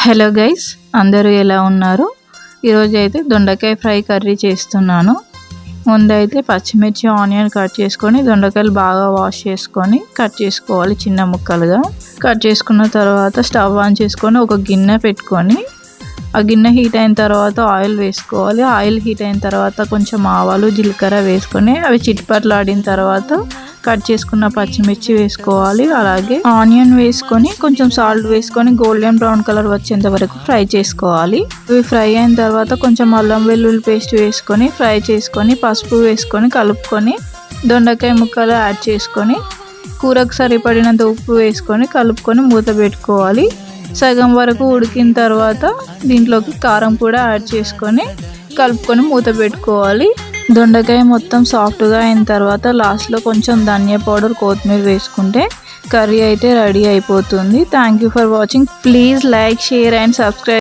Hello guys, అందరూ ఎలా ఉన్నారు? ఈరోజు అయితే దొండకాయ ఫ్రై కర్రీ చేస్తున్నాను. ముందైతే పచ్చిమిర్చి ఆనియన్ కట్ చేసుకొని దొండకాయలు బాగా వాష్ చేసుకొని కట్ చేసుకోవాలి చిన్న ముక్కలుగా. కట్ చేసుకున్న తర్వాత స్టవ్ ఆన్ చేసుకొని ఒక గిన్నె పెట్టుకొని ఆ గిన్నె హీట్ అయిన తర్వాత ఆయిల్ వేసుకోవాలి. ఆయిల్ హీట్ అయిన తర్వాత కొంచెం ఆవాలు జీలకర్ర వేసుకొని అవి చిట్పట్లాడిన తర్వాత కట్ చేసుకున్న పచ్చిమిర్చి వేసుకోవాలి. అలాగే ఆనియన్ వేసుకొని కొంచెం సాల్ట్ వేసుకొని గోల్డెన్ బ్రౌన్ కలర్ వచ్చేంత వరకు ఫ్రై చేసుకోవాలి. ఇవి ఫ్రై అయిన తర్వాత కొంచెం అల్లం వెల్లుల్లి పేస్ట్ వేసుకొని ఫ్రై చేసుకొని పసుపు వేసుకొని కలుపుకొని దొండకాయ ముక్కలు యాడ్ చేసుకొని కూరకు సరిపడినంత ఉప్పు వేసుకొని కలుపుకొని మూత పెట్టుకోవాలి. సగం వరకు ఉడికిన తర్వాత దీంట్లోకి కారం కూడా యాడ్ చేసుకొని కలుపుకొని మూత పెట్టుకోవాలి. దొండకాయ మొత్తం సాఫ్ట్గా అయిన తర్వాత లాస్ట్లో కొంచెం ధనియా పౌడర్ కొత్తిమీర వేసుకుంటే కర్రీ అయితే రెడీ అయిపోతుంది. Thank you for watching. Please like, share and subscribe.